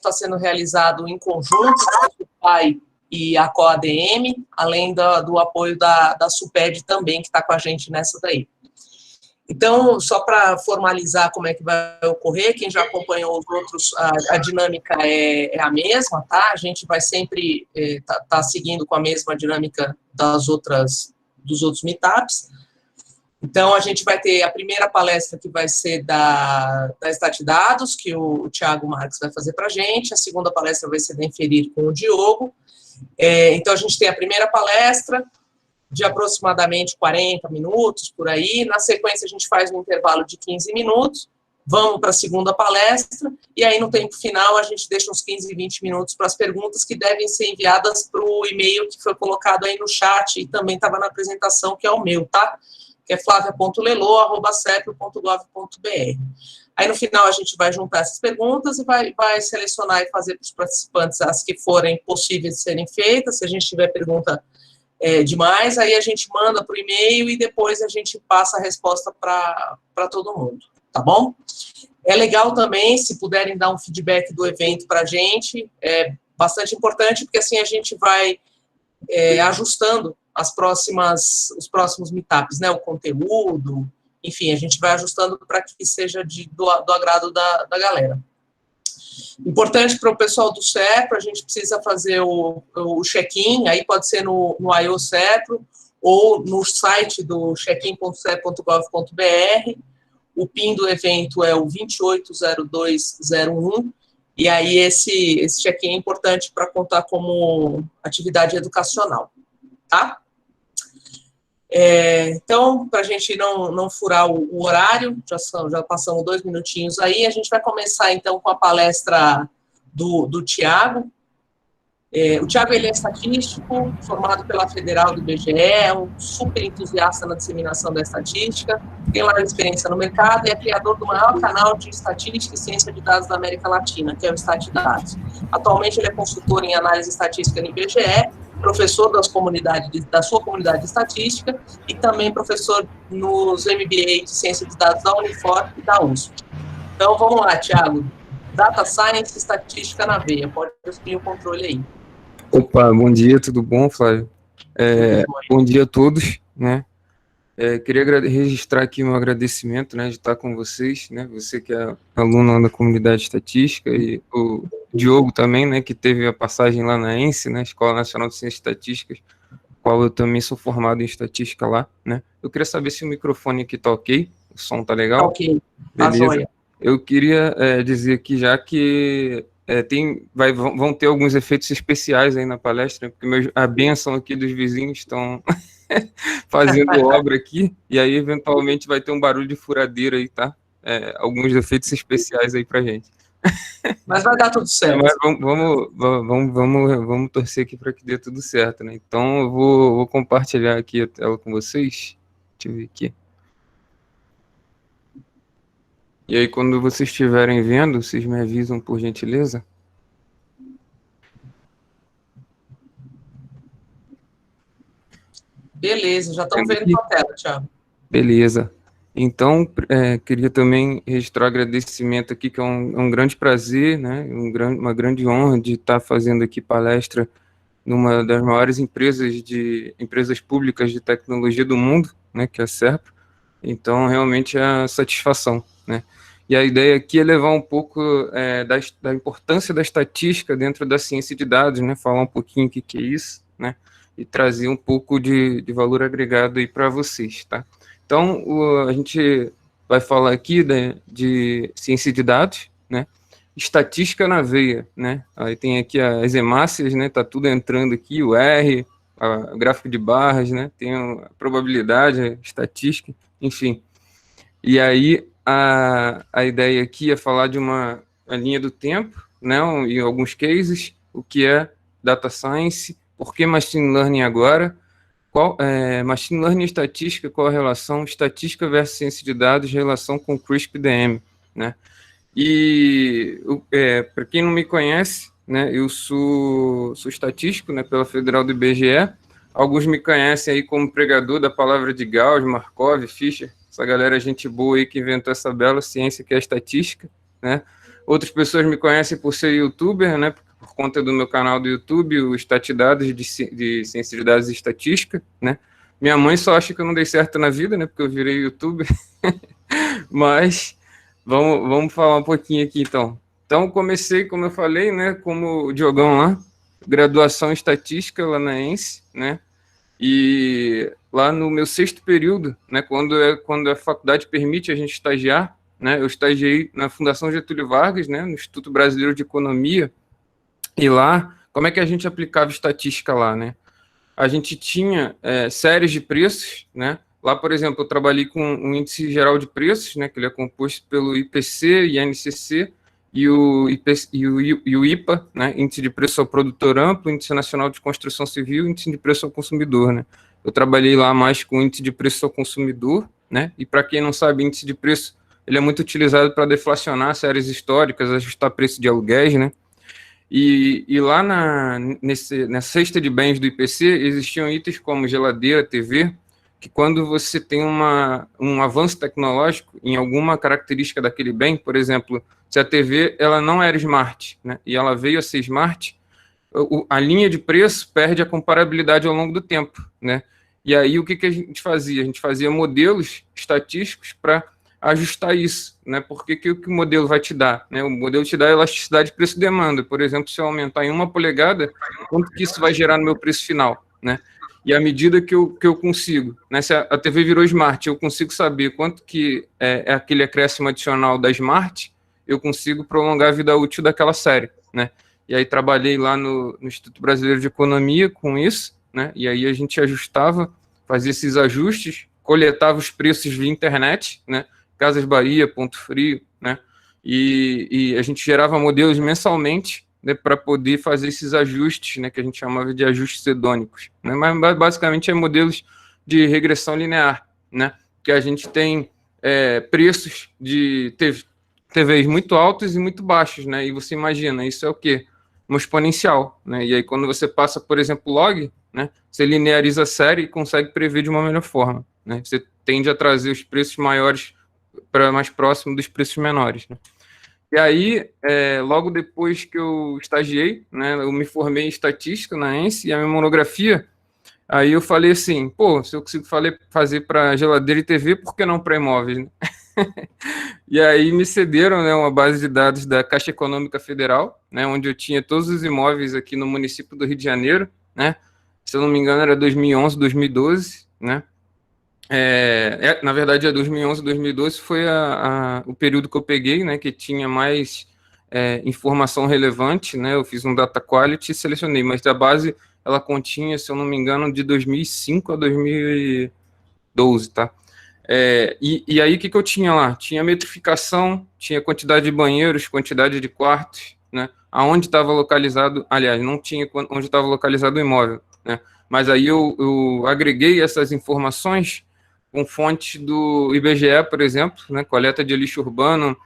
está sendo realizado em conjunto com o PAI e a COADM, além do apoio da SUPED também, que está com a gente nessa daí. Então, só para formalizar como é que vai ocorrer, quem já acompanhou os outros, a dinâmica é a mesma, tá? A gente vai sempre tá seguindo com a mesma dinâmica dos outros meetups. Então, a gente vai ter a primeira palestra que vai ser da Statidados, que o Thiago Marques vai fazer para a gente, a segunda palestra vai ser da Inferir com o Diogo. Então, a gente tem a primeira palestra, de aproximadamente 40 minutos, por aí. Na sequência, a gente faz um intervalo de 15 minutos, vamos para a segunda palestra, e aí, no tempo final, a gente deixa uns 15, 20 minutos para as perguntas que devem ser enviadas para o e-mail que foi colocado aí no chat, e também estava na apresentação, que é o meu, tá? Que é flavia.lelo@sepro.gov.br. Aí, no final, a gente vai juntar essas perguntas e vai selecionar e fazer para os participantes as que forem possíveis de serem feitas. Se a gente tiver pergunta demais, aí a gente manda para o e-mail e depois a gente passa a resposta para todo mundo, tá bom? É legal também, se puderem dar um feedback do evento para a gente, é bastante importante, porque assim a gente vai ajustando os próximos meetups, né, o conteúdo, enfim, a gente vai ajustando para que seja do agrado da galera. Importante para o pessoal do CEPRO, a gente precisa fazer o check-in, aí pode ser no IO CEPRO, ou no site do check-in.cepro.gov.br. O PIN do evento é o 280201, e aí esse check-in é importante para contar como atividade educacional, tá? Então, para a gente não furar o horário, já passamos 2 minutinhos aí, a gente vai começar, então, com a palestra do Thiago. O Thiago, ele é estatístico, formado pela Federal do IBGE, é um super entusiasta na disseminação da estatística, tem larga experiência no mercado e é criador do maior canal de estatística e ciência de dados da América Latina, que é o Statidados. Atualmente, ele é consultor em análise estatística no IBGE, professor da sua comunidade de estatística e também professor nos MBA de Ciência de Dados da Unifor e da USP. Então, vamos lá, Thiago. Data Science, estatística na veia. Pode assumir o controle aí. Opa, bom dia, tudo bom, Flávio? Bom dia a todos, né? Queria registrar aqui meu agradecimento, né, de estar com vocês, né? Você que é aluno da comunidade de estatística, e o Diogo também, né, que teve a passagem lá na ENSE, né, Escola Nacional de Ciências Estatísticas, qual eu também sou formado em estatística lá, né? Eu queria saber se o microfone aqui tá ok, o som tá legal? Tá ok, beleza. Eu queria dizer aqui já que vão ter alguns efeitos especiais aí na palestra, né, porque a bênção aqui dos vizinhos estão fazendo obra aqui, e aí eventualmente vai ter um barulho de furadeira aí, tá? Alguns efeitos especiais aí pra gente. Mas vai dar tudo certo. Mas vamos torcer aqui para que dê tudo certo, né? Então eu vou compartilhar aqui a tela com vocês. Deixa eu ver aqui. E aí, quando vocês estiverem vendo, vocês me avisam, por gentileza. Beleza, já estamos vendo a tela, Thiago. Beleza. Então, queria também registrar agradecimento aqui, que é um grande prazer, né? Uma grande honra de estar fazendo aqui palestra numa das maiores empresas públicas de tecnologia do mundo, né? Que é a SEPRO. Então, realmente é a satisfação, né? E a ideia aqui é levar um pouco da importância da estatística dentro da ciência de dados, né? Falar um pouquinho o que é isso, né? E trazer um pouco de valor agregado aí para vocês, tá? Então, a gente vai falar aqui de ciência de dados, né? Estatística na veia, né? Aí tem aqui as hemácias, né? Tá tudo entrando aqui, o R, o gráfico de barras, né? Tem a probabilidade, a estatística, enfim. E aí, a ideia aqui é falar de uma linha do tempo, né? Em alguns cases, o que é data science, por que machine learning agora, machine learning e estatística, qual a relação, estatística versus ciência de dados, relação com CRISP-DM, né? E, para quem não me conhece, né, eu sou estatístico, né, pela Federal do IBGE, alguns me conhecem aí como pregador da palavra de Gauss, Markov, Fischer, essa galera gente boa aí que inventou essa bela ciência que é a estatística, né? Outras pessoas me conhecem por ser youtuber, né? Por conta do meu canal do YouTube, o Estatidados de Ciência de Dados e Estatística, né? Minha mãe só acha que eu não dei certo na vida, né? Porque eu virei youtuber. Mas vamos falar um pouquinho aqui, então. Então, comecei, como eu falei, né? Como o Diogão lá, graduação em Estatística lá na ENSE, né? E lá no meu 6º período, né? Quando a faculdade permite a gente estagiar, né? Eu estagiei na Fundação Getúlio Vargas, né? No Instituto Brasileiro de Economia. E lá, como é que a gente aplicava estatística lá, né? A gente tinha séries de preços, né? Lá, por exemplo, eu trabalhei com um índice geral de preços, né? Que ele é composto pelo IPC, INCC e o IPA, né? Índice de preço ao produtor amplo, Índice Nacional de Construção Civil, Índice de preço ao consumidor, né? Eu trabalhei lá mais com índice de preço ao consumidor, né? E para quem não sabe, índice de preço, ele é muito utilizado para deflacionar séries históricas, ajustar preço de aluguéis, né? E lá nessa cesta de bens do IPC, existiam itens como geladeira, TV, que quando você tem um avanço tecnológico em alguma característica daquele bem, por exemplo, se a TV ela não era smart, né, e ela veio a ser smart, a linha de preço perde a comparabilidade ao longo do tempo, né? E aí o que a gente fazia? A gente fazia modelos estatísticos para ajustar isso, né? Porque que o modelo vai te dar, né? O modelo te dá elasticidade de preço-demanda. Por exemplo, se eu aumentar em 1 polegada, quanto que isso vai gerar no meu preço final, né? E à medida que eu consigo, né? Se a TV virou Smart, eu consigo saber quanto que é aquele acréscimo adicional da Smart, eu consigo prolongar a vida útil daquela série, né? E aí trabalhei lá no Instituto Brasileiro de Economia com isso, né? E aí a gente ajustava, fazia esses ajustes, coletava os preços via internet, né? Casas Bahia, Ponto Frio, né? E a gente gerava modelos mensalmente, né, para poder fazer esses ajustes, né, que a gente chamava de ajustes hedônicos, né? Mas basicamente é modelos de regressão linear, né? Que a gente tem preços de TVs muito altos e muito baixos, né? E você imagina, isso é o quê? Uma exponencial, né? E aí quando você passa, por exemplo, log, né? Você lineariza a série e consegue prever de uma melhor forma, né? Você tende a trazer os preços maiores para mais próximo dos preços menores, né? E aí, logo depois que eu estagiei, né, eu me formei em estatística na ENSE, e a minha monografia, aí eu falei assim, pô, se eu consigo fazer para geladeira e TV, por que não para imóveis, né? E aí me cederam, né, uma base de dados da Caixa Econômica Federal, né, onde eu tinha todos os imóveis aqui no município do Rio de Janeiro, né? Se eu não me engano era 2011, 2012, né? Na verdade, 2011, 2012 foi o período que eu peguei, né, que tinha mais informação relevante, né? Eu fiz um data quality e selecionei, mas a base ela continha, se eu não me engano, de 2005 a 2012, tá? E aí o que eu tinha lá? Tinha metrificação, tinha quantidade de banheiros, quantidade de quartos, né? Aonde estava localizado, aliás, não tinha onde estava localizado o imóvel, né? Mas aí eu agreguei essas informações com fonte do IBGE, por exemplo, né, coleta de lixo urbano,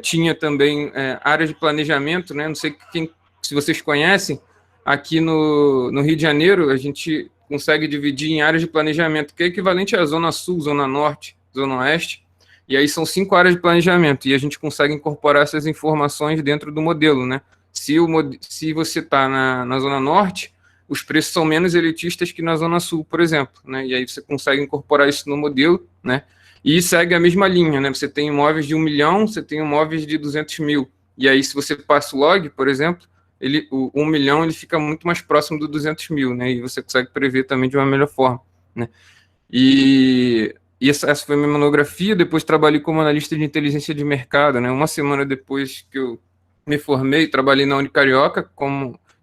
tinha também áreas de planejamento, né, não sei se vocês conhecem, aqui no Rio de Janeiro, a gente consegue dividir em áreas de planejamento, que é equivalente à Zona Sul, Zona Norte, Zona Oeste, e aí são 5 áreas de planejamento, e a gente consegue incorporar essas informações dentro do modelo, né? Se você está na Zona Norte, os preços são menos elitistas que na Zona Sul, por exemplo, né? E aí você consegue incorporar isso no modelo, né? E segue a mesma linha, né? Você tem imóveis de 1 milhão, você tem imóveis de 200 mil. E aí, se você passa o log, por exemplo, o 1 milhão ele fica muito mais próximo do 200 mil, né? E você consegue prever também de uma melhor forma, né? E essa foi a minha monografia. Depois trabalhei como analista de inteligência de mercado, né? Uma semana depois que eu me formei, trabalhei na Unicarioca,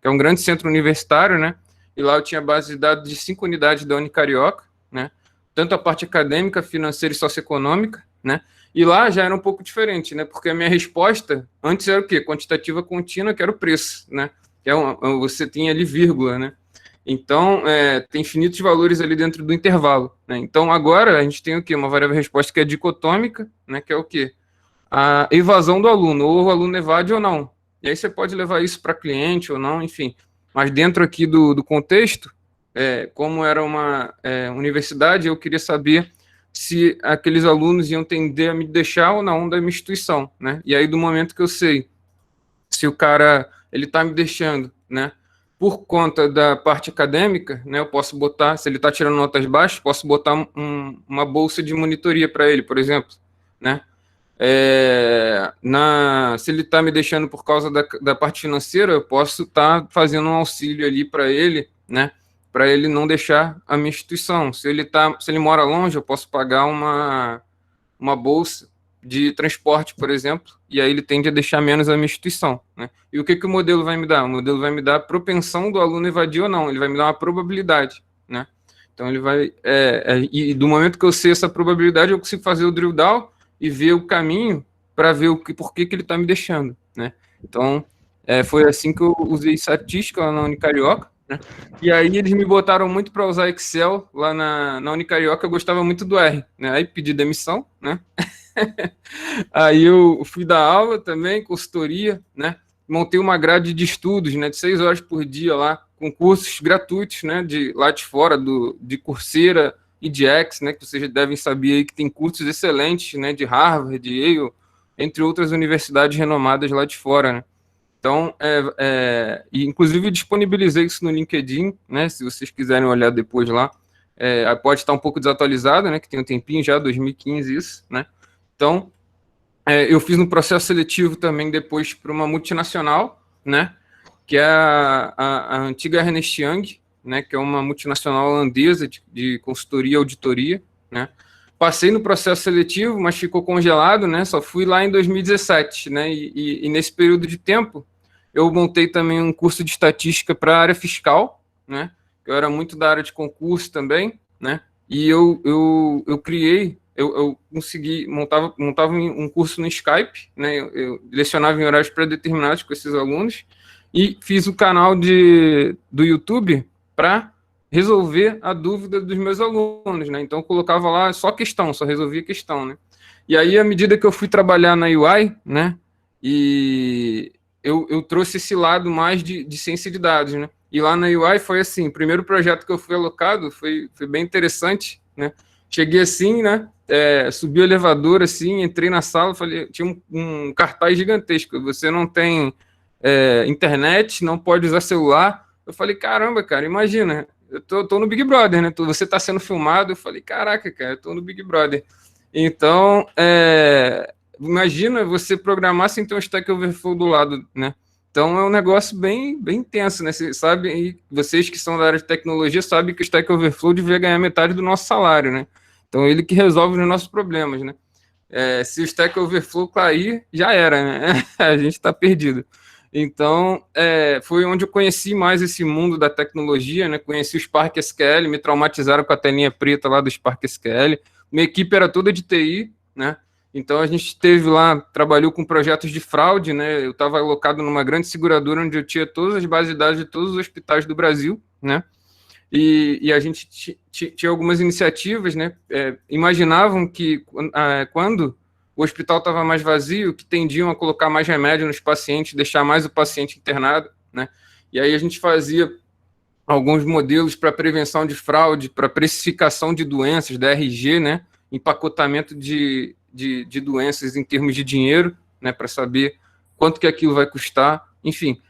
que é um grande centro universitário, né? E lá eu tinha base de dados de 5 unidades da Unicarioca, né? Tanto a parte acadêmica, financeira e socioeconômica, né? E lá já era um pouco diferente, né? Porque a minha resposta antes era o quê? Quantitativa contínua, que era o preço, né? Que você tinha ali vírgula, né? Então, tem infinitos valores ali dentro do intervalo, né? Então, agora a gente tem o quê? Uma variável resposta que é dicotômica, né? Que é o quê? A evasão do aluno, ou o aluno evade ou não. E aí você pode levar isso para cliente ou não, enfim. Mas dentro aqui do contexto, como era uma universidade, eu queria saber se aqueles alunos iam tender a me deixar ou não da minha instituição, né? E aí, do momento que eu sei se o cara ele está me deixando, né, por conta da parte acadêmica, né, eu posso botar, se ele está tirando notas baixas, posso botar uma bolsa de monitoria para ele, por exemplo, né? Se ele está me deixando por causa da parte financeira, eu posso estar fazendo um auxílio ali para ele, né, para ele não deixar a minha instituição. Se ele mora longe, eu posso pagar uma bolsa de transporte, por exemplo, e aí ele tende a deixar menos a minha instituição, né? E o que o modelo vai me dar? O modelo vai me dar a propensão do aluno evadir ou não, ele vai me dar uma probabilidade, né? Então ele vai, e do momento que eu sei essa probabilidade, eu consigo fazer o drill down e ver o caminho para ver por que ele está me deixando, né? Então, foi assim que eu usei estatística lá na Unicarioca, né? E aí eles me botaram muito para usar Excel lá na Unicarioca, eu gostava muito do R, né? Aí pedi demissão, né? Aí eu fui dar aula também, consultoria, né? Montei uma grade de estudos, né, de 6 horas por dia lá, com cursos gratuitos, né, lá de fora, de Coursera e de X, né, que vocês devem saber aí que tem cursos excelentes, né, de Harvard, de Yale, entre outras universidades renomadas lá de fora, né. Então, e inclusive disponibilizei isso no LinkedIn, né, se vocês quiserem olhar depois lá, pode estar um pouco desatualizado, né, que tem um tempinho já, 2015 isso, né. Então, eu fiz um processo seletivo também depois para uma multinacional, né, que é a antiga Ernst Young, né, que é uma multinacional holandesa de consultoria e auditoria, né. Passei no processo seletivo, mas ficou congelado, né, só fui lá em 2017, né, e nesse período de tempo eu montei também um curso de estatística para a área fiscal, né, eu era muito da área de concurso também, né, e eu criei, eu consegui, montava um curso no Skype, né, eu lecionava em horários pré-determinados com esses alunos, e fiz o canal do YouTube para resolver a dúvida dos meus alunos, né, então eu colocava lá só questão, só resolvia questão, né, e aí à medida que eu fui trabalhar na UI, né, e eu trouxe esse lado mais de ciência de dados, né, e lá na UI foi assim, o primeiro projeto que eu fui alocado foi bem interessante, né, cheguei assim, né, subi o elevador assim, entrei na sala, falei, tinha um cartaz gigantesco, você não tem internet, não pode usar celular. Eu falei, caramba, cara, imagina, eu tô no Big Brother, né, você tá sendo filmado. Eu falei, caraca, cara, eu tô no Big Brother. Então, imagina você programar sem ter um Stack Overflow do lado, né. Então é um negócio bem intenso, né? Você sabe, e vocês que são da área de tecnologia sabem que o Stack Overflow devia ganhar metade do nosso salário, né? Então ele que resolve os nossos problemas, né? Se o Stack Overflow cair, já era, né? A gente está perdido. Então foi onde eu conheci mais esse mundo da tecnologia, né? Conheci o Spark SQL, me traumatizaram com a telinha preta lá do Spark SQL. Minha equipe era toda de TI, né? Então, a gente teve lá, trabalhou com projetos de fraude, né? Eu estava alocado numa grande seguradora onde eu tinha todas as bases de dados de todos os hospitais do Brasil, né? E a gente tinha algumas iniciativas, né? Imaginavam que quando o hospital estava mais vazio, que tendiam a colocar mais remédio nos pacientes, deixar mais o paciente internado, né? E aí a gente fazia alguns modelos para prevenção de fraude, para precificação de doenças, DRG, né? Empacotamento de doenças em termos de dinheiro, né, para saber quanto que aquilo vai custar. Enfim,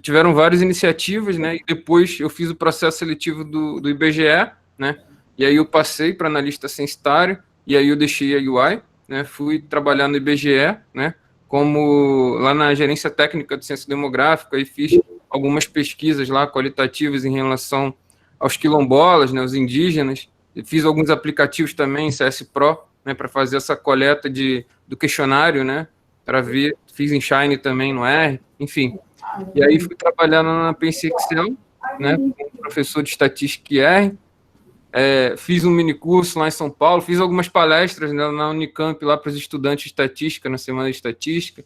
tiveram várias iniciativas, né, e depois eu fiz o processo seletivo do IBGE, né, e aí eu passei para analista censitário, e aí eu deixei a UI, né, fui trabalhar no IBGE, né, como lá na gerência técnica de ciência demográfica, e fiz algumas pesquisas lá qualitativas em relação aos quilombolas, né, os indígenas, e fiz alguns aplicativos também, CS Pro, né, para fazer essa coleta do questionário, né, para ver, fiz em Shine também no R, enfim. E aí fui trabalhar na Pense Excel, né, como professor de estatística e R, fiz um mini curso lá em São Paulo, fiz algumas palestras, né, na Unicamp lá para os estudantes de estatística, na semana de estatística.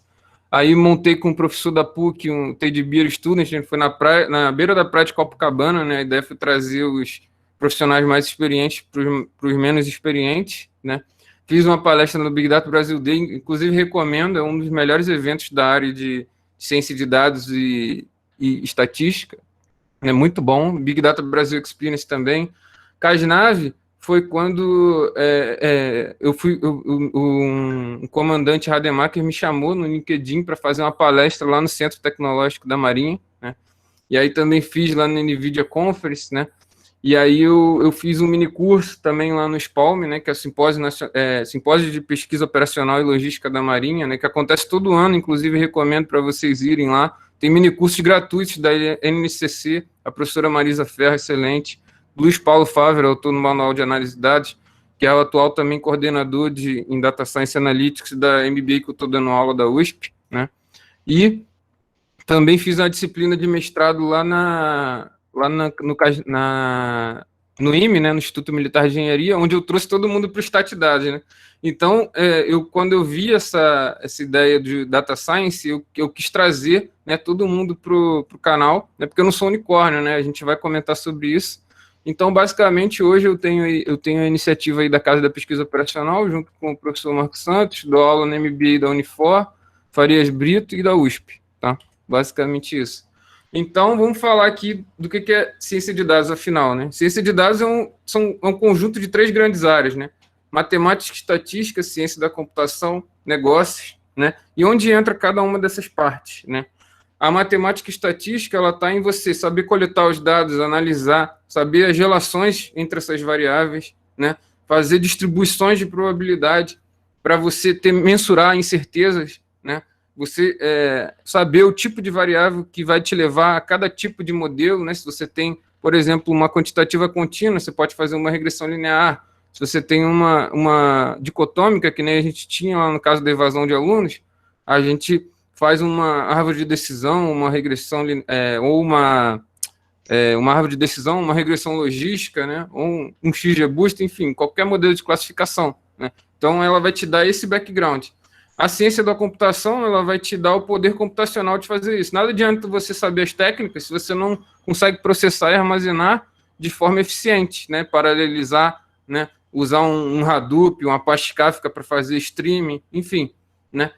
Aí montei com o professor da PUC um Teddy Beer Student, a gente foi na beira da praia de Copacabana, né, a ideia foi trazer os profissionais mais experientes para os menos experientes, né. Fiz uma palestra no Big Data Brasil Day, inclusive recomendo, é um dos melhores eventos da área de ciência de dados e estatística, é muito bom. Big Data Brasil Experience também. Casnave foi quando um comandante Rademacher me chamou no LinkedIn para fazer uma palestra lá no Centro Tecnológico da Marinha, né? E aí também fiz lá na NVIDIA Conference, né? E aí eu fiz um mini curso também lá no SPALM, né? Que é o Simpósio de Pesquisa Operacional e Logística da Marinha, né? Que acontece todo ano, inclusive recomendo para vocês irem lá. Tem mini cursos gratuitos da NCC, a professora Marisa Ferro, excelente. Luiz Paulo Fávero, autor no Manual de Análise de Dados, que é o atual também coordenador em Data Science Analytics da MBA que eu estou dando aula da USP, né? E também fiz uma disciplina de mestrado lá no IME, né, no Instituto Militar de Engenharia, onde eu trouxe todo mundo para o Statidade, né? Então, quando eu vi essa ideia de Data Science, eu quis trazer, né, todo mundo para o canal, né, porque eu não sou unicórnio, né? A gente vai comentar sobre isso. Então, basicamente, hoje eu tenho a iniciativa aí da Casa da Pesquisa Operacional, junto com o professor Marcos Santos, dou aula na MBA da Unifor, Farias Brito e da USP, tá? Basicamente isso. Então, vamos falar aqui do que é ciência de dados, afinal, né? Ciência de dados é um conjunto de 3 grandes áreas, né? Matemática, estatística, ciência da computação, negócios, né? E onde entra cada uma dessas partes, né? A matemática e estatística, ela está em você saber coletar os dados, analisar, saber as relações entre essas variáveis, né? Fazer distribuições de probabilidade para você mensurar incertezas, né? Você saber o tipo de variável que vai te levar a cada tipo de modelo, né? Se você tem, por exemplo, uma quantitativa contínua, você pode fazer uma regressão linear. Se você tem uma dicotômica, que nem a gente tinha lá no caso da evasão de alunos, a gente faz uma árvore de decisão, uma regressão, ou uma árvore de decisão, uma regressão logística, né? Ou um XGBoost, enfim, qualquer modelo de classificação, né? Então, ela vai te dar esse background. A ciência da computação, ela vai te dar o poder computacional de fazer isso. Nada adianta você saber as técnicas se você não consegue processar e armazenar de forma eficiente, né? Paralelizar, né? Usar um Hadoop, um Apache Kafka para fazer streaming, enfim, né?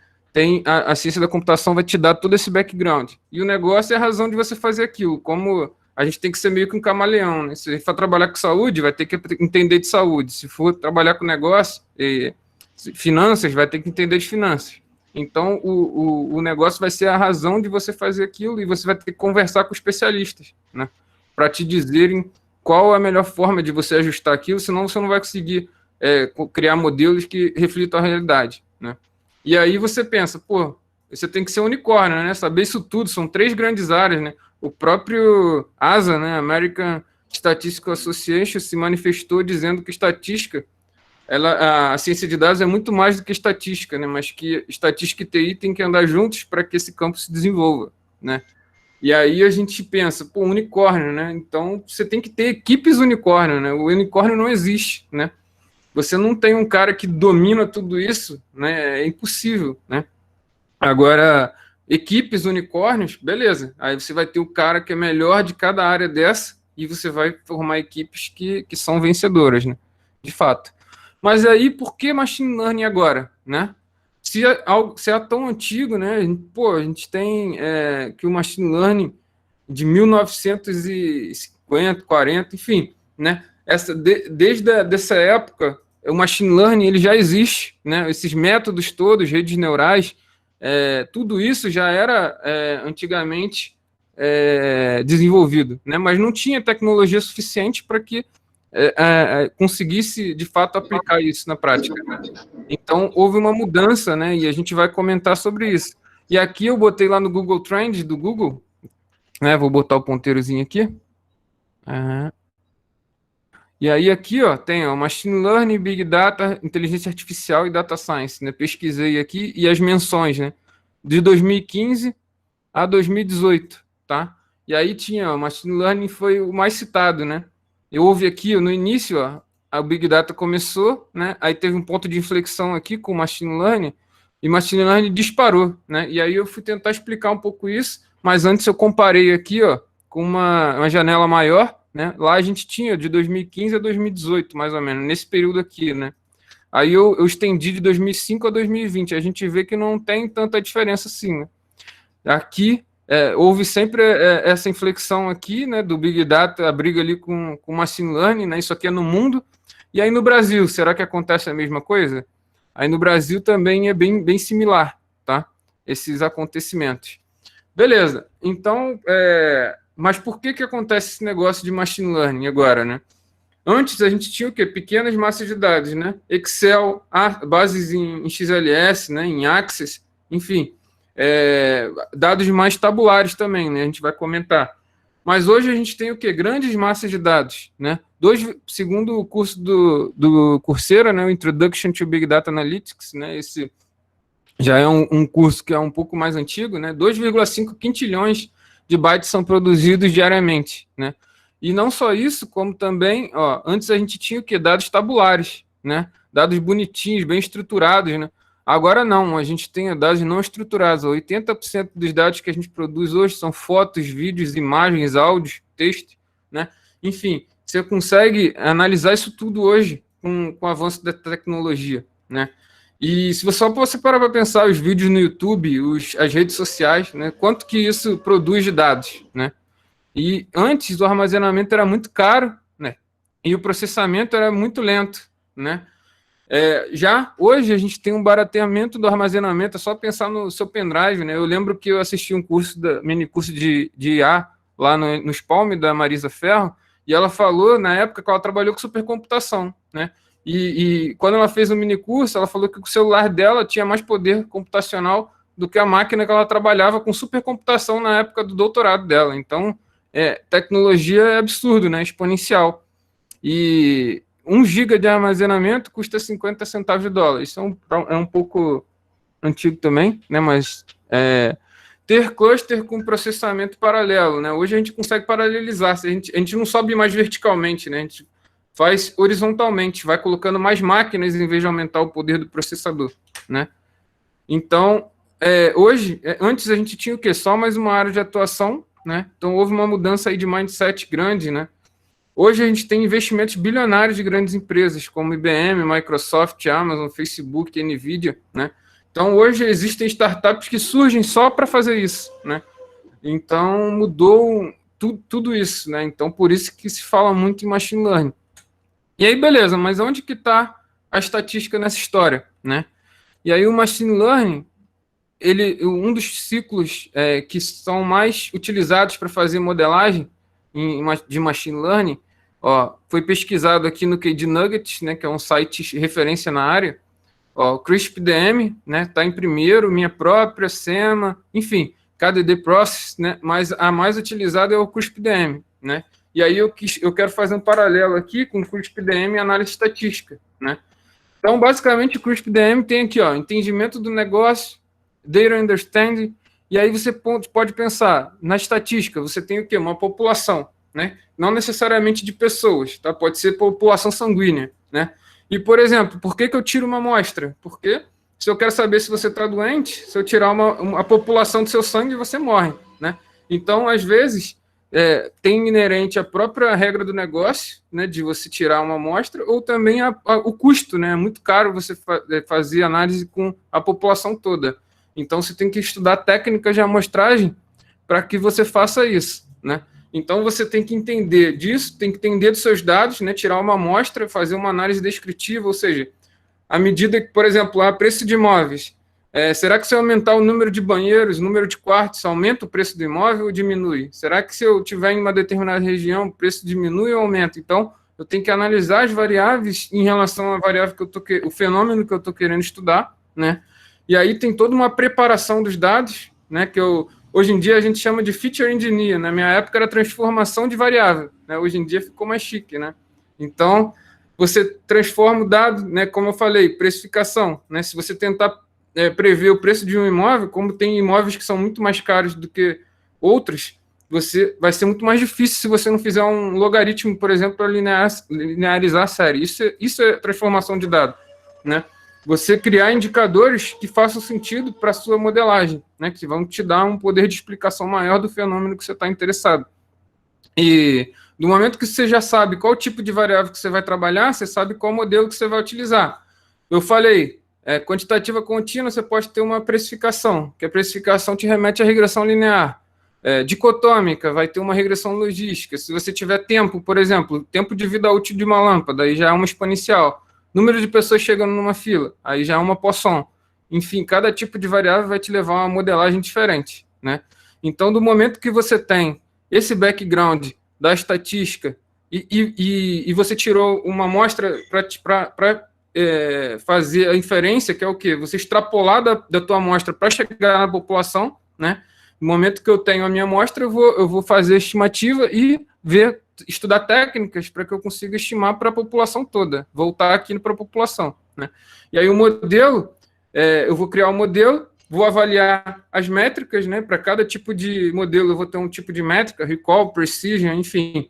A ciência da computação vai te dar todo esse background. E o negócio é a razão de você fazer aquilo. Como a gente tem que ser meio que um camaleão, né? Se for trabalhar com saúde, vai ter que entender de saúde. Se for trabalhar com negócio, finanças, vai ter que entender de finanças. Então, o negócio vai ser a razão de você fazer aquilo e você vai ter que conversar com especialistas, né? Para te dizerem qual é a melhor forma de você ajustar aquilo, senão você não vai conseguir criar modelos que reflitam a realidade, né? E aí você pensa, pô, você tem que ser unicórnio, né? Saber isso tudo, são 3 grandes áreas, né? O próprio ASA, né, American Statistical Association, se manifestou dizendo que estatística, a ciência de dados é muito mais do que estatística, né? Mas que estatística e TI tem que andar juntos para que esse campo se desenvolva, né? E aí a gente pensa, pô, unicórnio, né? Então você tem que ter equipes unicórnio, né? O unicórnio não existe, né? Você não tem um cara que domina tudo isso, né? É impossível, né? Agora, equipes unicórnios, beleza. Aí você vai ter o cara que é melhor de cada área dessa e você vai formar equipes que são vencedoras, né? De fato. Mas aí, por que machine learning agora, né? Se é tão antigo, né? A gente tem que o machine learning de 1950, 40, enfim, né? Desde essa época, o machine learning ele já existe, né? Esses métodos todos, redes neurais, tudo isso já era antigamente desenvolvido, né? Mas não tinha tecnologia suficiente para que conseguisse, de fato, aplicar isso na prática. Então, houve uma mudança, né? E a gente vai comentar sobre isso. E aqui eu botei lá no Google Trends do Google, né? Vou botar o ponteirozinho aqui. E aí aqui, ó, tem Machine Learning, Big Data, Inteligência Artificial e Data Science, né? Pesquisei aqui e as menções, né? De 2015 a 2018, tá? E aí tinha, Machine Learning foi o mais citado, né? Eu ouvi aqui, no início, ó, a Big Data começou, né? Aí teve um ponto de inflexão aqui com o Machine Learning e Machine Learning disparou, né? E aí eu fui tentar explicar um pouco isso, mas antes eu comparei aqui, ó, com uma janela maior, né? Lá a gente tinha de 2015 a 2018, mais ou menos, nesse período aqui, né? Aí eu estendi de 2005 a 2020. A gente vê que não tem tanta diferença assim, né? Aqui houve sempre essa inflexão aqui, né? Do Big Data, a briga ali com o Machine Learning, né? Isso aqui é no mundo. E aí no Brasil, será que acontece a mesma coisa? Aí no Brasil também é bem similar, tá? Esses acontecimentos. Beleza, então, mas por que acontece esse negócio de machine learning agora, né? Antes a gente tinha o quê? Pequenas massas de dados, né? Excel, bases em XLS, né? Em Access, enfim, dados mais tabulares também, né? A gente vai comentar. Mas hoje a gente tem o quê? Grandes massas de dados, né? Segundo o curso do Coursera, né? O Introduction to Big Data Analytics, né? Esse já é um curso que é um pouco mais antigo, né? 2,5 quintilhões de bytes são produzidos diariamente, né? E não só isso, como também, antes a gente tinha o quê? Dados tabulares, né? Dados bonitinhos, bem estruturados, né? Agora não, a gente tem dados não estruturados. 80% dos dados que a gente produz hoje são fotos, vídeos, imagens, áudios, texto, né? Enfim, você consegue analisar isso tudo hoje com o avanço da tecnologia, né? E se você parar para pensar os vídeos no YouTube, as redes sociais, né? Quanto que isso produz de dados, né? E antes o armazenamento era muito caro, né? E o processamento era muito lento, né? Já hoje a gente tem um barateamento do armazenamento, é só pensar no seu pendrive, né? Eu lembro que eu assisti um mini curso de IA lá no Spalm da Marisa Ferro, e ela falou na época que ela trabalhou com supercomputação, né? E quando ela fez o mini curso, ela falou que o celular dela tinha mais poder computacional do que a máquina que ela trabalhava com supercomputação na época do doutorado dela. Então, tecnologia é absurdo, né? Exponencial. E 1 GB de armazenamento custa 50 centavos de dólar. Isso é um pouco antigo também, né? Mas ter cluster com processamento paralelo, né? Hoje a gente consegue paralelizar. A gente não sobe mais verticalmente, né? A gente faz horizontalmente, vai colocando mais máquinas em vez de aumentar o poder do processador, né? Então, hoje, antes a gente tinha o quê? Só mais uma área de atuação, né? Então houve uma mudança aí de mindset grande, né? Hoje a gente tem investimentos bilionários de grandes empresas, como IBM, Microsoft, Amazon, Facebook, Nvidia, né? Então hoje existem startups que surgem só para fazer isso, né? Então mudou tudo isso, né? Então por isso que se fala muito em machine learning. E aí, beleza, mas onde que está a estatística nessa história, né? E aí o machine learning, um dos ciclos que são mais utilizados para fazer modelagem de machine learning, foi pesquisado aqui no KD Nuggets, né, que é um site de referência na área. CRISP-DM, né, tá em primeiro, minha própria, SEMA, enfim, KDD Process, né, mas a mais utilizada é o CRISP-DM, né? E aí eu quero fazer um paralelo aqui com o CRISP-DM e análise estatística, né? Então, basicamente, o CRISP-DM tem aqui, entendimento do negócio, data understanding, e aí você pode pensar, na estatística, você tem o quê? Uma população, né? Não necessariamente de pessoas, tá? Pode ser população sanguínea, né? E, por exemplo, por que eu tiro uma amostra? Porque se eu quero saber se você está doente, se eu tirar a população do seu sangue, você morre, né? Então, às vezes, tem inerente a própria regra do negócio, né, de você tirar uma amostra, ou também o custo, né? É muito caro você fazer análise com a população toda. Então, você tem que estudar técnicas de amostragem para que você faça isso, né? Então, você tem que entender disso, tem que entender dos seus dados, né? Tirar uma amostra, fazer uma análise descritiva, ou seja, à medida que, por exemplo, preço de imóveis, será que se eu aumentar o número de banheiros, o número de quartos, aumenta o preço do imóvel ou diminui? Será que se eu tiver em uma determinada região, o preço diminui ou aumenta? Então, eu tenho que analisar as variáveis em relação à variável o fenômeno que eu estou querendo estudar, né? E aí tem toda uma preparação dos dados, né? Que hoje em dia a gente chama de feature engineer. Na minha época era transformação de variável, né? Hoje em dia ficou mais chique, né? Então, você transforma o dado, né? Como eu falei, precificação, né? Se você tentar prever o preço de um imóvel, como tem imóveis que são muito mais caros do que outros, vai ser muito mais difícil se você não fizer um logaritmo, por exemplo, para linearizar a série. Isso é transformação de dado, né? Você criar indicadores que façam sentido para a sua modelagem, né? Que vão te dar um poder de explicação maior do fenômeno que você está interessado. E do momento que você já sabe qual tipo de variável que você vai trabalhar, você sabe qual modelo que você vai utilizar. Eu falei, quantitativa contínua, você pode ter uma precificação, que a precificação te remete à regressão linear. dicotômica, vai ter uma regressão logística. Se você tiver tempo, por exemplo, tempo de vida útil de uma lâmpada, aí já é uma exponencial. Número de pessoas chegando numa fila, aí já é uma Poisson. Enfim, cada tipo de variável vai te levar a uma modelagem diferente, né? Então, do momento que você tem esse background da estatística e você tirou uma amostra para fazer a inferência, que é o quê? Você extrapolar da tua amostra para chegar na população, né? No momento que eu tenho a minha amostra, eu vou fazer a estimativa e estudar técnicas para que eu consiga estimar para a população toda, voltar aqui para a população, né? E aí o modelo, eu vou criar um modelo, vou avaliar as métricas, né? Para cada tipo de modelo eu vou ter um tipo de métrica, recall, precision, enfim.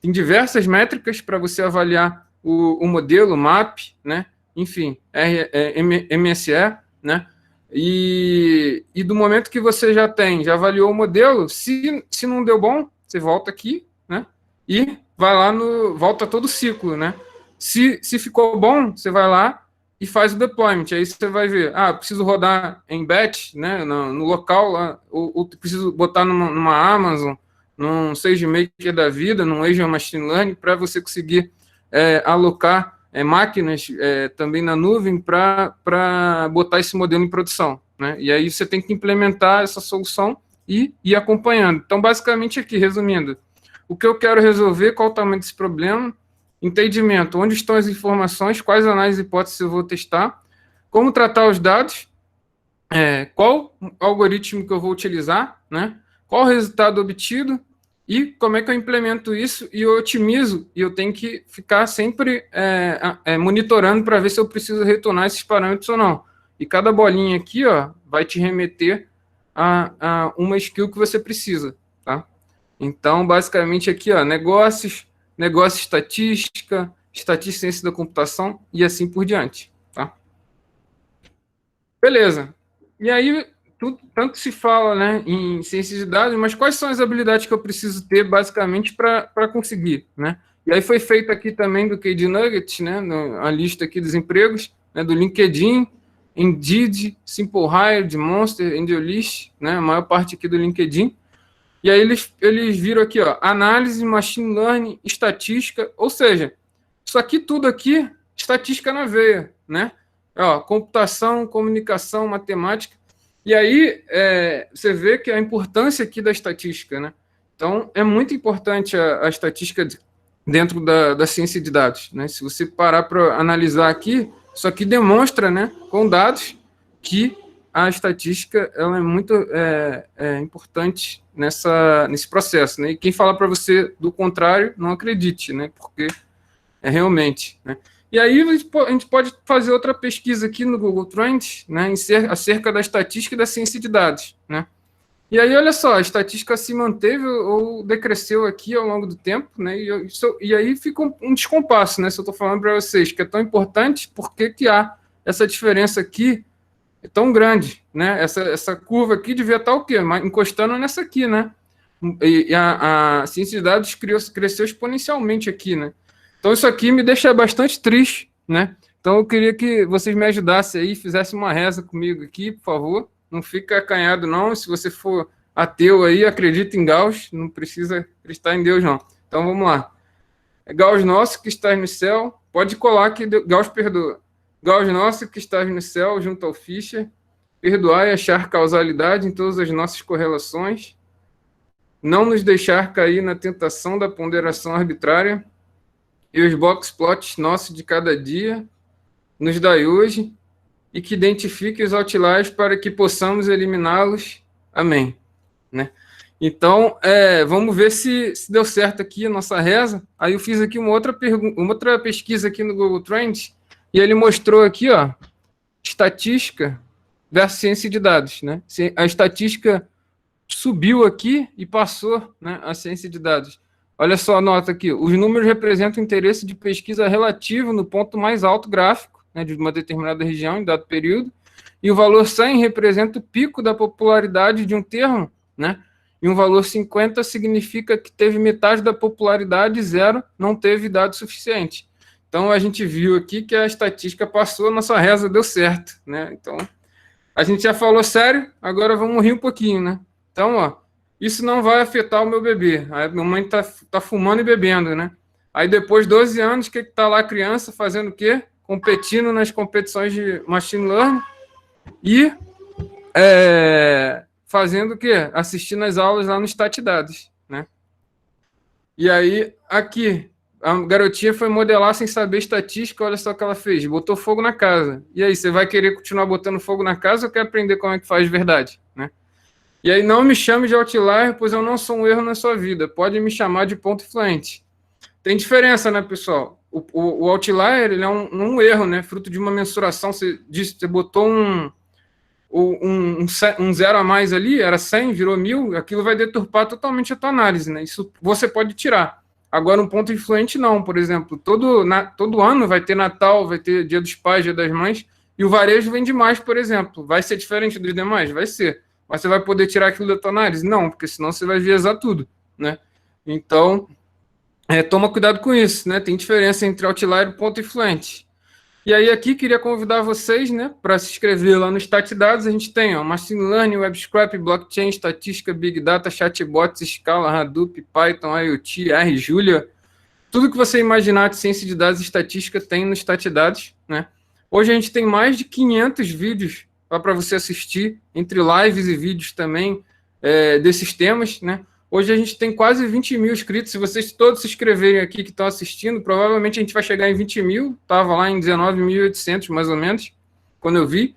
Tem diversas métricas para você avaliar o modelo, MAP, né? Enfim, MSE, né? E do momento que você já avaliou o modelo, se não deu bom, você volta aqui, né? E vai lá volta todo o ciclo, né? Se ficou bom, você vai lá e faz o deployment. Aí você vai ver, preciso rodar em batch, né? No local lá, ou preciso botar numa Amazon, num SageMaker da vida, num Azure Machine Learning, para você conseguir alocar máquinas também na nuvem para botar esse modelo em produção, né? E aí você tem que implementar essa solução e ir acompanhando. Então, basicamente aqui, resumindo, o que eu quero resolver, qual o tamanho desse problema, entendimento, onde estão as informações, quais análises e hipóteses eu vou testar, como tratar os dados, qual algoritmo que eu vou utilizar, né? Qual o resultado obtido, e como é que eu implemento isso e eu otimizo, e eu tenho que ficar sempre monitorando para ver se eu preciso retornar esses parâmetros ou não. E cada bolinha aqui, ó, vai te remeter a uma skill que você precisa, tá? Então, basicamente aqui, ó, negócio estatística, ciência da computação e assim por diante, tá? Beleza. E aí, tanto se fala, né, em ciências de dados, mas quais são as habilidades que eu preciso ter, basicamente, para conseguir, né? E aí foi feito aqui também do KD Nuggets, né, a lista aqui dos empregos, né, do LinkedIn, Indeed, Simple Hire, Monster, AngelList, né, a maior parte aqui do LinkedIn. E aí eles viram aqui, ó, análise, machine learning, estatística, ou seja, isso aqui tudo aqui, estatística na veia, né? Ó, computação, comunicação, matemática. E aí você vê que a importância aqui da estatística, né? Então, é muito importante a estatística dentro da ciência de dados, né? Se você parar para analisar aqui, isso aqui demonstra, né, com dados, que a estatística ela é muito importante nesse processo, né? E quem fala para você do contrário, não acredite, né? Porque realmente, né? E aí a gente pode fazer outra pesquisa aqui no Google Trends, né, acerca da estatística e da ciência de dados, né? E aí, olha só, a estatística se manteve ou decresceu aqui ao longo do tempo, né? E aí fica um descompasso, né? Se eu estou falando para vocês que é tão importante, por que há essa diferença aqui tão grande, né? Essa curva aqui devia estar o quê? Encostando nessa aqui, né? E a ciência de dados cresceu exponencialmente aqui, né? Então, isso aqui me deixa bastante triste, né? Então, eu queria que vocês me ajudassem aí, fizessem uma reza comigo aqui, por favor. Não fica acanhado, não. Se você for ateu aí, acredita em Gauss, não precisa acreditar em Deus, não. Então, vamos lá. Gauss nosso que estás no céu, pode colar que Gauss perdoa. Gauss nosso que estás no céu, junto ao Fischer, perdoar e achar causalidade em todas as nossas correlações, não nos deixar cair na tentação da ponderação arbitrária, e os box plots nossos de cada dia, nos dai hoje, e que identifique os outliers para que possamos eliminá-los. Amém. Né? Então, vamos ver se deu certo aqui a nossa reza. Aí eu fiz aqui uma outra pesquisa aqui no Google Trends, e ele mostrou aqui, ó, estatística versus ciência de dados, né? A estatística subiu aqui e passou, né, a ciência de dados. Olha só a nota aqui. Os números representam o interesse de pesquisa relativo no ponto mais alto gráfico, né, de uma determinada região em dado período, e o valor 100 representa o pico da popularidade de um termo, né? E um valor 50 significa que teve metade da popularidade, 0 não teve dado suficiente. Então, a gente viu aqui que a estatística passou, a nossa reza deu certo, né? Então, a gente já falou sério, agora vamos rir um pouquinho, né? Então, ó, isso não vai afetar o meu bebê. Aí minha mãe tá fumando e bebendo, né? Aí depois, 12 anos, o que tá lá a criança fazendo o quê? Competindo nas competições de machine learning e fazendo o quê? Assistindo as aulas lá no Statdados, né? E aí, aqui, a garotinha foi modelar sem saber estatística, olha só o que ela fez, botou fogo na casa. E aí, você vai querer continuar botando fogo na casa ou quer aprender como é que faz de verdade, né? E aí, não me chame de outlier, pois eu não sou um erro na sua vida. Pode me chamar de ponto influente. Tem diferença, né, pessoal? O outlier, ele é um erro, né? Fruto de uma mensuração. Você botou um zero a mais ali, era 100, virou 1000, aquilo vai deturpar totalmente a tua análise, né? Isso você pode tirar. Agora, um ponto influente, não. Por exemplo, todo ano vai ter Natal, vai ter Dia dos Pais, Dia das Mães, e o varejo vende mais, por exemplo. Vai ser diferente dos demais? Vai ser. Mas você vai poder tirar aquilo da tua análise? Não, porque senão você vai viesar tudo, né? Então, toma cuidado com isso, né? Tem diferença entre outlier e ponto influente. E aí aqui queria convidar vocês, né, para se inscrever lá no Statdados. A gente tem Machine Learning, Web Scrap, Blockchain, Estatística, Big Data, Chatbots, Scala, Hadoop, Python, IoT, R, Julia. Tudo que você imaginar de ciência de dados e estatística tem no Statdados, né? Hoje a gente tem mais de 500 vídeos para você assistir, entre lives e vídeos também desses temas, né? Hoje a gente tem quase 20 mil inscritos. Se vocês todos se inscreverem aqui que estão assistindo, provavelmente a gente vai chegar em 20 mil. Estava lá em 19.800, mais ou menos, quando eu vi.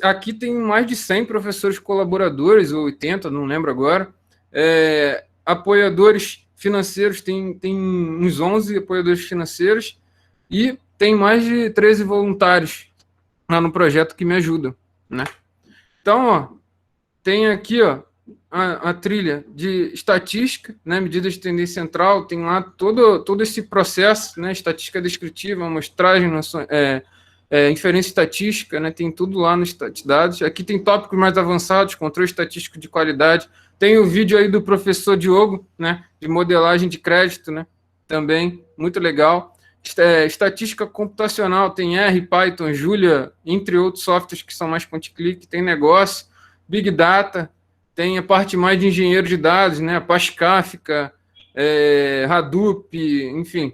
Aqui tem mais de 100 professores colaboradores, ou 80, não lembro agora. Apoiadores financeiros, tem uns 11 apoiadores financeiros. E tem mais de 13 voluntários lá no projeto que me ajudam, né? Então, tem aqui a trilha de estatística, né, medidas de tendência central, tem lá todo esse processo, né, estatística descritiva, amostragem, inferência estatística, né, tem tudo lá no Statdados. Aqui tem tópicos mais avançados, controle estatístico de qualidade. Tem o vídeo aí do professor Diogo, né, de modelagem de crédito, né, também, muito legal. Estatística computacional, tem R, Python, Julia, entre outros softwares que são mais point-click, tem negócio, Big Data, tem a parte mais de engenheiro de dados, né, Apache Kafka, Hadoop, enfim.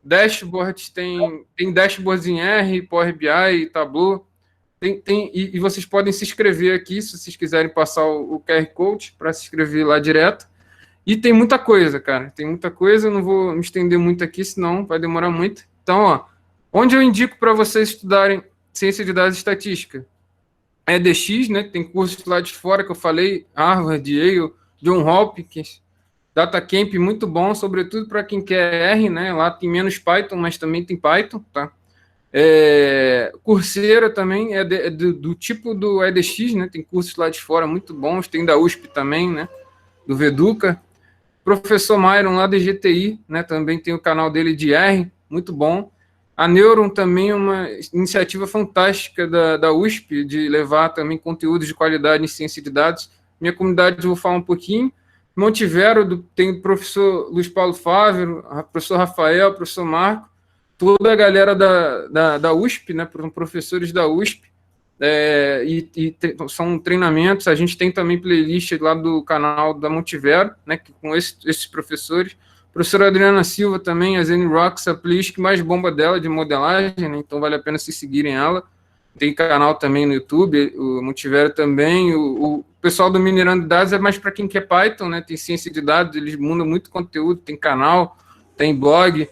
Dashboards, tem dashboards em R, Power BI, Tableau. E vocês podem se inscrever aqui, se vocês quiserem passar o QR Code para se inscrever lá direto. E tem muita coisa, cara. Tem muita coisa, eu não vou me estender muito aqui, senão vai demorar muito. Então, onde eu indico para vocês estudarem ciência de dados e estatística? EDX, né? Tem cursos lá de fora que eu falei, Harvard, Yale, John Hopkins, DataCamp, muito bom, sobretudo para quem quer R, né? Lá tem menos Python, mas também tem Python, tá? Coursera também é do tipo do EDX, né? Tem cursos lá de fora muito bons, tem da USP também, né? Do Veduca. Professor Myron, lá da GTI, né, também tem o canal dele de R, muito bom. A Neuron também é uma iniciativa fantástica da USP, de levar também conteúdos de qualidade em ciência de dados. Minha comunidade, eu vou falar um pouquinho. Montivero, tem o professor Luiz Paulo Fávero, o professor Rafael, o professor Marco, toda a galera da USP, né, professores da USP, são treinamentos. A gente tem também playlist lá do canal da Montivero, né, com esses professores. A professora Adriana Silva também, a Zen Rocks, a playlist que mais bomba dela de modelagem, né, então vale a pena se seguirem ela. Tem canal também no YouTube, o Montivero também. O pessoal do Minerando Dados é mais para quem quer Python, né, tem ciência de dados, eles mudam muito conteúdo, tem canal, tem blog.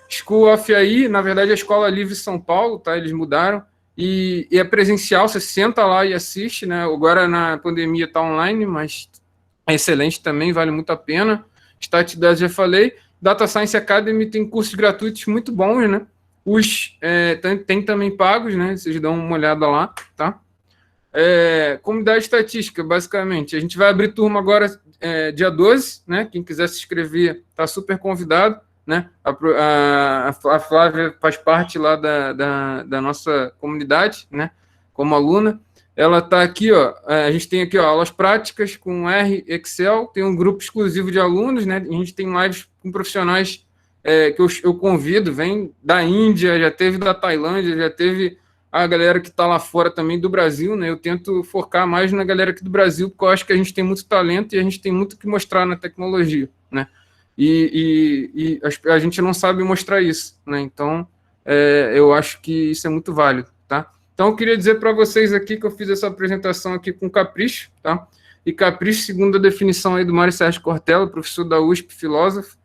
School of AI, na verdade, a Escola Livre São Paulo, tá, eles mudaram. E é presencial, você senta lá e assiste, né? Agora na pandemia está online, mas é excelente também, vale muito a pena. Statdados já falei. Data Science Academy tem cursos gratuitos muito bons, né? Tem também pagos, né? Vocês dão uma olhada lá, tá? Comunidade estatística, basicamente. A gente vai abrir turma agora dia 12, né? Quem quiser se inscrever está super convidado. Né? A Flávia faz parte lá da nossa comunidade, né? Como aluna. Ela está aqui, a gente tem aqui aulas práticas com R, Excel, tem um grupo exclusivo de alunos, né? A gente tem lives com profissionais que eu convido, vem da Índia, já teve da Tailândia, já teve a galera que está lá fora também do Brasil, né? Eu tento focar mais na galera aqui do Brasil, porque eu acho que a gente tem muito talento e a gente tem muito que mostrar na tecnologia, né? E a gente não sabe mostrar isso, né? Então, eu acho que isso é muito válido, tá? Então, eu queria dizer para vocês aqui que eu fiz essa apresentação aqui com capricho, tá? E capricho, segundo a definição aí do Mário Sérgio Cortella, professor da USP, filósofo,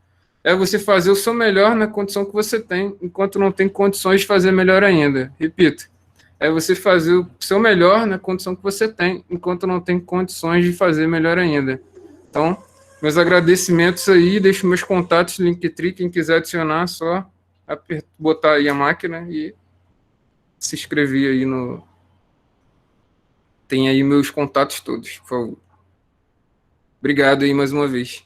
é você fazer o seu melhor na condição que você tem, enquanto não tem condições de fazer melhor ainda. Repito, é você fazer o seu melhor na condição que você tem, enquanto não tem condições de fazer melhor ainda. Então, meus agradecimentos aí, deixo meus contatos, Linktree, quem quiser adicionar, só botar aí a máquina e se inscrever aí no... Tem aí meus contatos todos, por favor. Obrigado aí mais uma vez.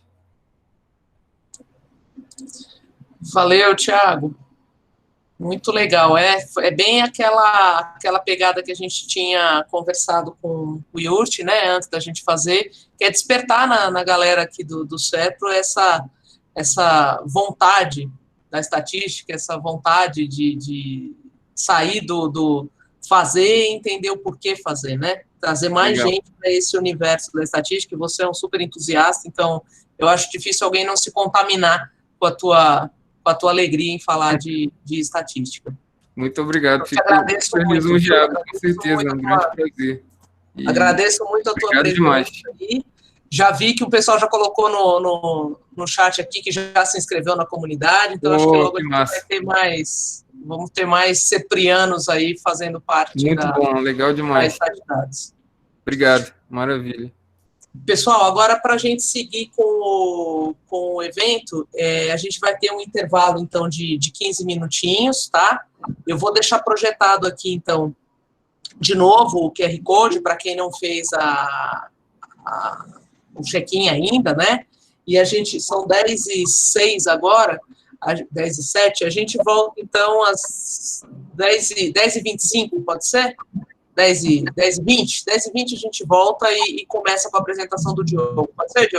Valeu, Thiago. Muito legal. É bem aquela pegada que a gente tinha conversado com o Yurt, né, antes da gente fazer, que é despertar na galera aqui do CEPRO essa vontade da estatística, essa vontade de sair do fazer e entender o porquê fazer, né? Trazer mais Legal. gente para esse universo da estatística, e você é um super entusiasta, então eu acho difícil alguém não se contaminar com a tua alegria em falar de estatística. Muito obrigado. Fico lisonjeado, com certeza, é um grande prazer. Agradeço muito a tua presença aí. Já vi que o pessoal já colocou no chat aqui que já se inscreveu na comunidade, então acho que logo a gente vai ter mais, vamos ter mais ceprianos aí fazendo parte muito bom, legal demais. Obrigado, maravilha. Pessoal, agora para a gente seguir com o evento, a gente vai ter um intervalo, então, de 15 minutinhos, tá? Eu vou deixar projetado aqui, então, de novo, o QR Code, para quem não fez o check-in ainda, né? E são 10h06 agora, 10h07, a gente volta, então, às 10h25, pode ser? 10h20 a gente volta e começa com a apresentação do Diogo. Pode ser, Diogo?